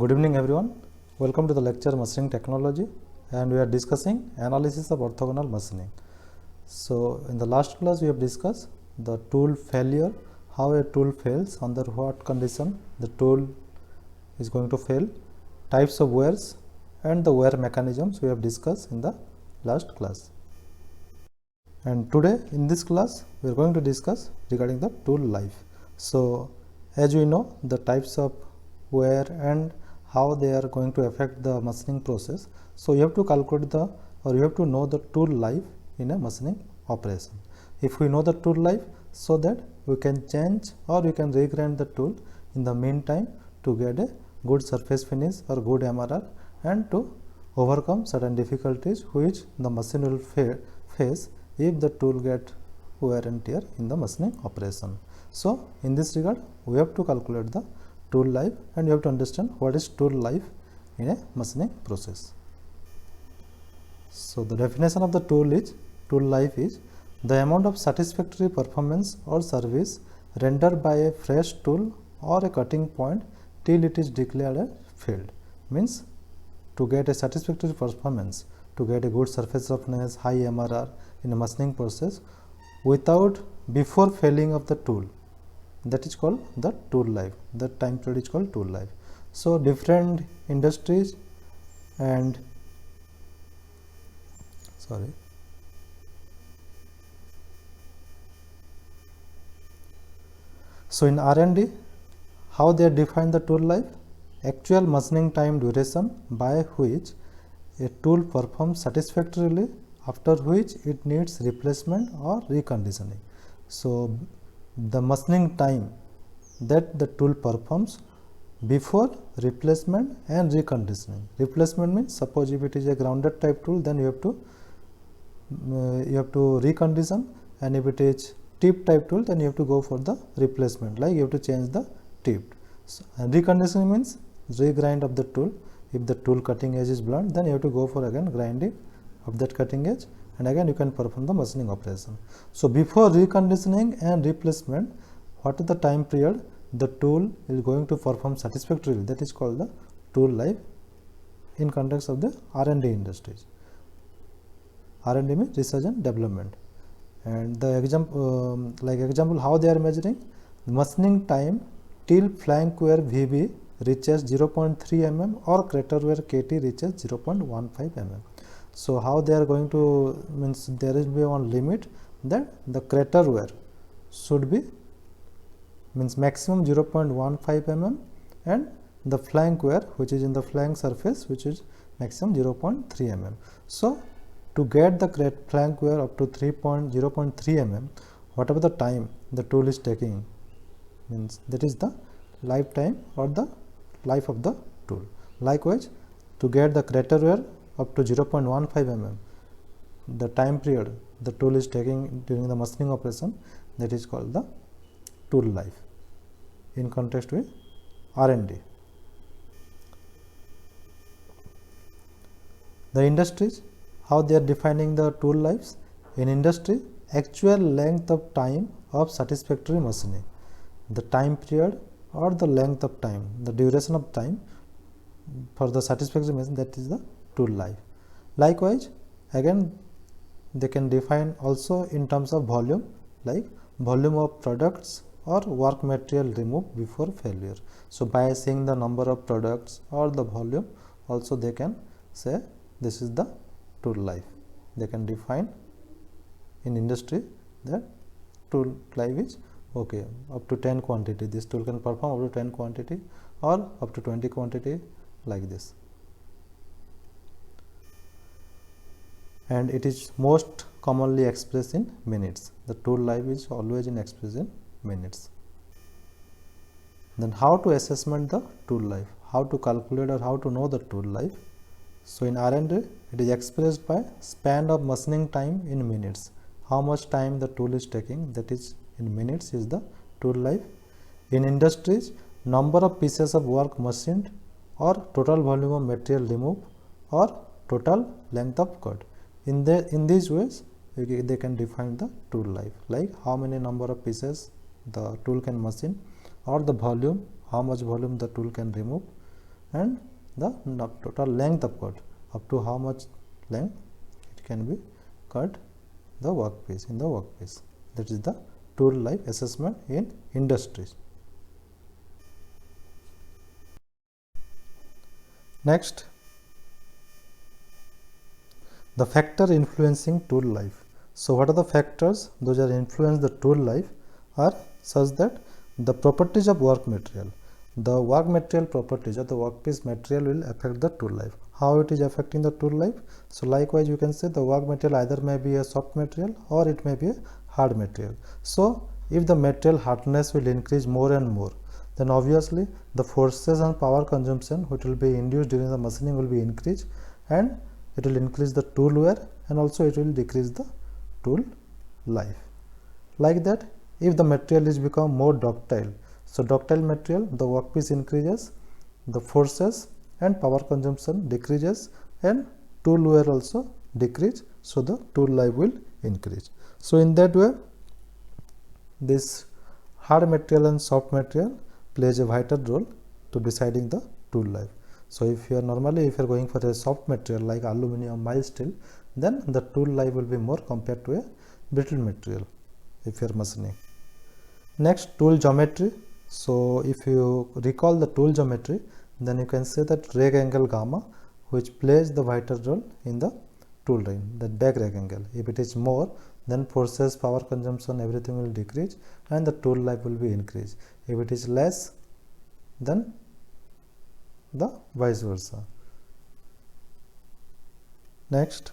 Good evening everyone. Welcome to the lecture Machining Technology, and we are discussing analysis of orthogonal machining. So in the last class we have discussed the tool failure, how a tool fails, under what condition the tool is going to fail, types of wears and the wear mechanisms we have discussed in the last class. And today in this class we are going to discuss regarding the tool life. So as we know the types of wear and how they are going to affect the machining process. So you have to calculate you have to know the tool life in a machining operation. If we know the tool life, so that we can change or we can regrind the tool in the meantime to get a good surface finish or good MRR and to overcome certain difficulties which the machine will face if the tool get wear and tear in the machining operation. So in this regard we have to calculate the tool life, and you have to understand what is tool life in a machining process. So the definition of the tool life is the amount of satisfactory performance or service rendered by a fresh tool or a cutting point till it is declared a failed. Means to get a satisfactory performance, to get a good surface roughness, high MRR in a machining process before failing of the tool, that is called the tool life. That time period is called tool life. So different industries and so in R&D, how they define the tool life? Actual machining time duration by which a tool performs satisfactorily, after which it needs replacement or reconditioning. So the machining time that the tool performs before replacement and reconditioning. Replacement means, suppose if it is a grounded type tool, then you have to recondition, and if it is tip type tool, then you have to go for the replacement, like you have to change the tip. So, and reconditioning means regrind of the tool. If the tool cutting edge is blunt, then you have to go for again grinding of that cutting edge, and again you can perform the machining operation. So before reconditioning and replacement, what is the time period the tool is going to perform satisfactorily? That is called the tool life in context of the R&D industries. R&D means research and development. And the example how they are measuring machining time till flank wear VB reaches 0.3 mm or crater wear KT reaches 0.15 mm. So how they are going to, means there is be one limit that the crater wear should be means maximum 0.15 mm, and the flank wear which is in the flank surface which is maximum 0.3 mm. So to get the flank wear up to 0.3 mm, whatever the time the tool is taking, means that is the lifetime or the life of the tool. Likewise, to get the crater wear up to 0.15 mm, the time period the tool is taking during the machining operation, that is called the tool life in context with R&D. The industries, how they are defining the tool lives? In industry, actual length of time of satisfactory machining, the time period or the length of time, the duration of time for the satisfactory machining, that is the tool life. Likewise, again they can define also in terms of volume, like volume of products or work material removed before failure. So by seeing the number of products or the volume, also they can say this is the tool life. They can define in industry that tool life is okay, up to 10 quantity, this tool can perform up to 10 quantity or up to 20 quantity, like this. And it is most commonly expressed in minutes. The tool life is always in expressed in minutes. Then how to assessment the tool life, how to calculate or how to know the tool life? So in R&D, it is expressed by span of machining time in minutes. How much time the tool is taking, that is in minutes, is the tool life. In industries, number of pieces of work machined or total volume of material removed or total length of cut. In these ways they can define the tool life, like how many number of pieces the tool can machine, or the volume, how much volume the tool can remove, and the total length of cut, up to how much length it can be cut the workpiece in the workpiece. That is the tool life assessment in industries. Next, the factor influencing tool life. So what are the factors those are influence the tool life are such that the properties of work material, the work material properties of the workpiece material will affect the tool life. How it is affecting the tool life? So likewise you can say the work material either may be a soft material or it may be a hard material. So if the material hardness will increase more and more, then obviously the forces and power consumption which will be induced during the machining will be increased, and it will increase the tool wear, and also it will decrease the tool life. Like that, if the material is become more ductile, so ductile material, the workpiece increases, the forces and power consumption decreases, and tool wear also decrease, so the tool life will increase. So in that way, this hard material and soft material plays a vital role to deciding the tool life. So if you are normally if you are going for a soft material like aluminum, mild steel, then the tool life will be more compared to a brittle material if you are machining. Next, tool geometry. So if you recall the tool geometry, then you can say that rake angle gamma, which plays the vital role in the tool ring, that back rake angle. If it is more, then forces, power consumption, everything will decrease and the tool life will be increased. If it is less, then the vice versa. Next,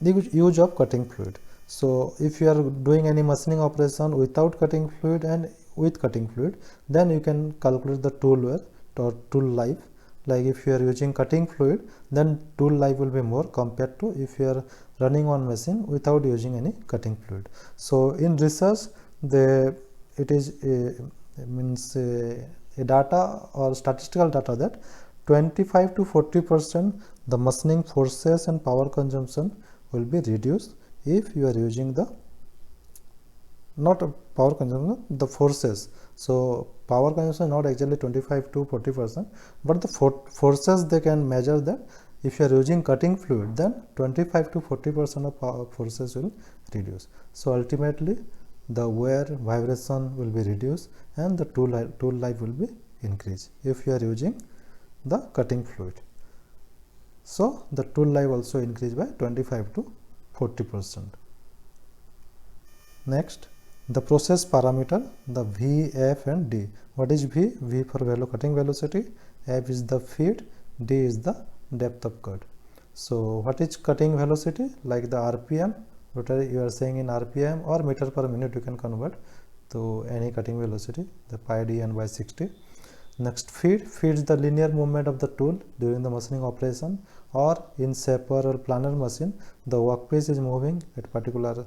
the use of cutting fluid. So if you are doing any machining operation without cutting fluid and with cutting fluid, then you can calculate the tool wear or tool life. Like if you are using cutting fluid, then tool life will be more compared to if you are running on machine without using any cutting fluid. So in research, it is a data or statistical data that 25 to 40% the machining forces and power consumption will be reduced if you are using the not power consumption, the forces. So power consumption not exactly 25 to 40%, but the forces they can measure that if you are using cutting fluid, then 25 to 40% of power forces will reduce. So ultimately the wear, vibration will be reduced and the tool life will be increased if you are using the cutting fluid. So the tool life also increased by 25 to 40%. Next, the process parameter, the V, F and D. What is V? V for cutting velocity, F is the feed, D is the depth of cut. So what is cutting velocity? Like the RPM, whatever you are saying in RPM or meter per minute, you can convert to any cutting velocity, the pi d n by 60. Next, feeds the linear movement of the tool during the machining operation, or in shaper or planer machine, the workpiece is moving at particular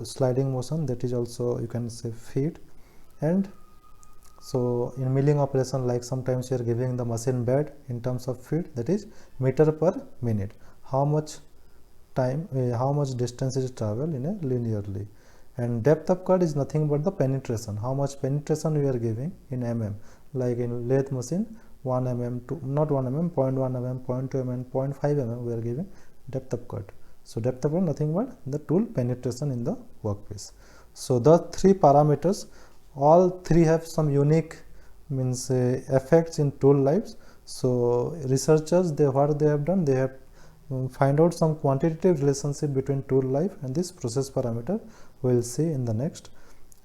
sliding motion, that is also you can say feed. And so in milling operation, like sometimes you are giving the machine bed in terms of feed, that is meter per minute, how much time, how much distance is travel in a linearly. And depth of cut is nothing but the penetration, how much penetration we are giving in mm. Like in lathe machine, 1 mm to not 1 mm, 0.1 mm, 0.2 mm, 0.5 mm we are giving depth of cut. So depth of cut nothing but the tool penetration in the workpiece. So the three parameters, all three have some unique effects in tool lives. So researchers, what they have done, they have find out some quantitative relationship between tool life and this process parameter. We will see in the next.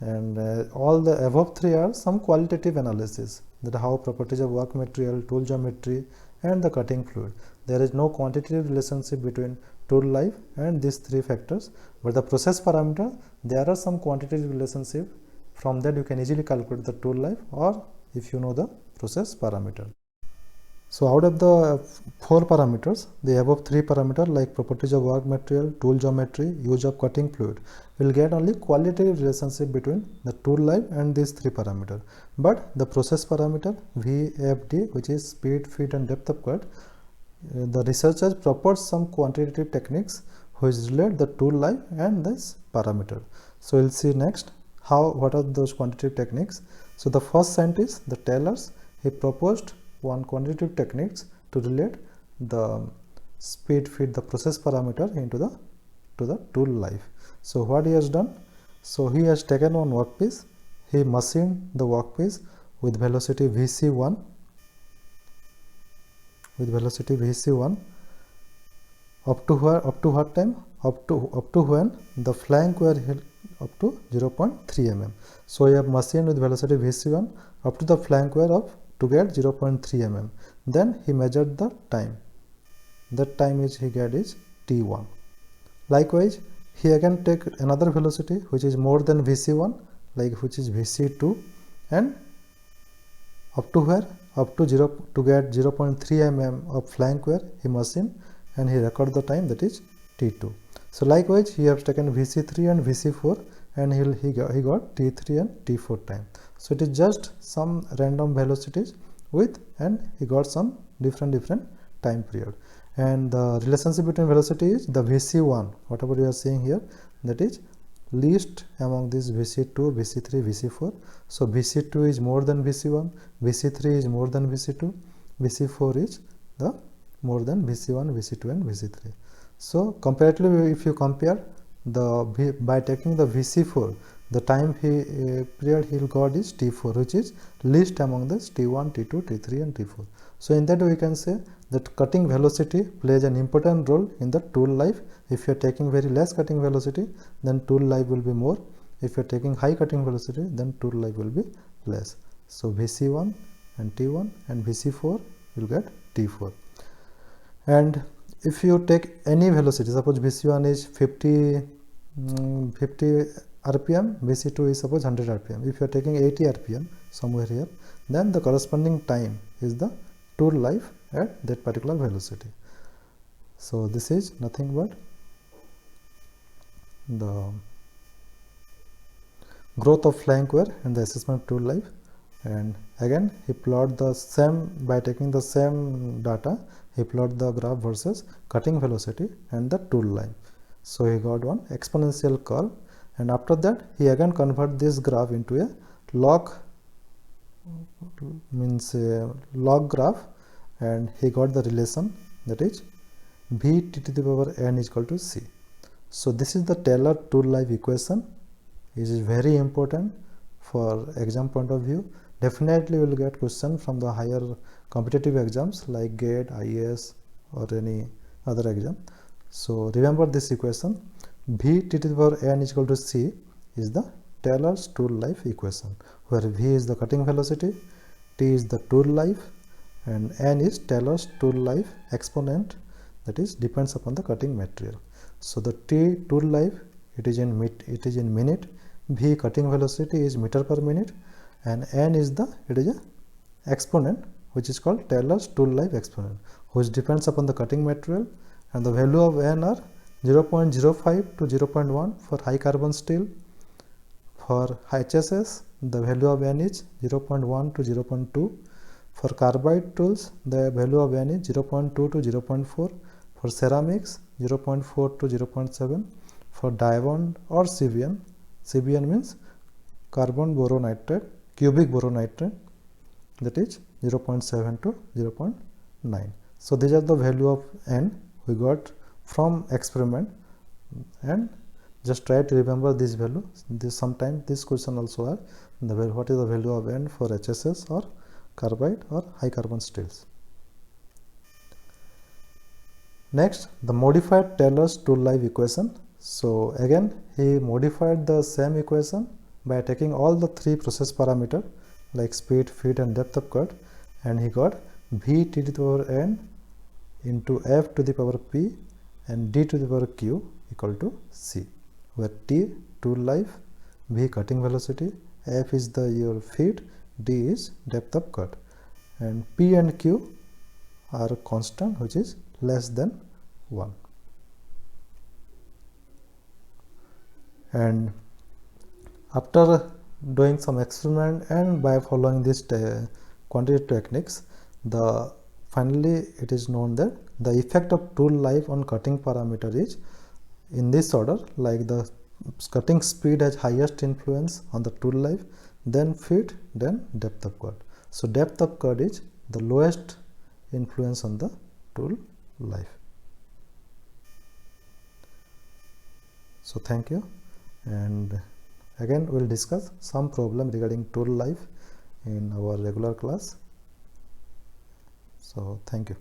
And all the above three are some qualitative analysis, that how properties of work material, tool geometry and the cutting fluid. There is no quantitative relationship between tool life and these three factors, but the process parameter, there are some quantitative relationship. From that you can easily calculate the tool life, or if you know the process parameter. So out of the four parameters, the above three parameters like properties of work material, tool geometry, use of cutting fluid, will get only qualitative relationship between the tool life and these three parameters. But the process parameter VFD, which is speed, feed and depth of cut, the researchers propose some quantitative techniques which relate the tool life and this parameter. So we'll see next what are those quantitative techniques. So the first scientist, the Taylor, he proposed one quantitative techniques to relate the speed feed the process parameter into the tool life. So what he has done, so he has taken one workpiece, he machined the workpiece with velocity vc1, up to what time, up to when the flank were held up to 0.3 mm. So we have machined with velocity vc1 up to the flank were of to get 0.3 mm. Then he measured the time. That time is he get is t1. Likewise, he again take another velocity which is more than vc1, like which is vc2, and up to where, up to 0 to get 0.3 mm of flank where he machined, and he record the time, that is t2. So likewise, he has taken vc3 and vc4, and he got t3 and t4 time. So it is just some random velocities with, and he got some different time period. And the relationship between velocity is the vc1, whatever you are seeing here, that is least among these vc2, vc3, vc4. So vc2 is more than vc1, vc3 is more than vc2, vc4 is the more than vc1, vc2 and vc3. So comparatively, if you compare the by taking the vc4, the time period he got is t4, which is least among this t1, t2, t3 and t4. So in that way we can say that cutting velocity plays an important role in the tool life. If you are taking very less cutting velocity, then tool life will be more. If you are taking high cutting velocity, then tool life will be less. So vc1 and t1 and vc4 will get t4. And if you take any velocity, suppose vc1 is 50 rpm, vc2 is suppose 100 rpm. If you are taking 80 rpm somewhere here, then the corresponding time is the tool life at that particular velocity. So this is nothing but the growth of flank wear and the assessment tool life. And again he plot the same, by taking the same data, he plot the graph versus cutting velocity and the tool life. So he got one exponential curve, and after that he again convert this graph into a log, means a log graph, and he got the relation, that is v t to the power n is equal to c. So this is the Taylor tool life equation. It is very important for exam point of view. Definitely will get question from the higher competitive exams like GATE, IAS or any other exam. So remember this equation, v t to the power n is equal to c is the Taylor's tool life equation, where v is the cutting velocity, t is the tool life, and n is Taylor's tool life exponent, that is depends upon the cutting material. So the t tool life, it is in minute, v cutting velocity is meter per minute, and n is the, it is a exponent which is called Taylor's tool life exponent, which depends upon the cutting material, and the value of n are 0.05 to 0.1 for high carbon steel. For HSS, the value of n is 0.1 to 0.2. For carbide tools, the value of n is 0.2 to 0.4. For ceramics, 0.4 to 0.7. For diamond or CBN, CBN means carbon boronitrate, cubic boronitrate, that is 0.7 to 0.9. So these are the value of n we got from experiment, and just try to remember this value. Sometimes this question also are what is the value of n for HSS or carbide or high carbon steels. Next, the modified Taylor's tool life equation. So again he modified the same equation by taking all the three process parameter like speed, feed and depth of cut, and he got v t to the power n into f to the power p and d to the power q equal to c, where t tool life, v cutting velocity, f is the your feed, d is depth of cut, and p and q are constant which is less than 1. And after doing some experiment and by following this quantitative techniques, finally it is known that the effect of tool life on cutting parameter is in this order, like the cutting speed has highest influence on the tool life, then feed, then depth of cut. So depth of cut is the lowest influence on the tool life. So thank you, and again we will discuss some problem regarding tool life in our regular class. So thank you.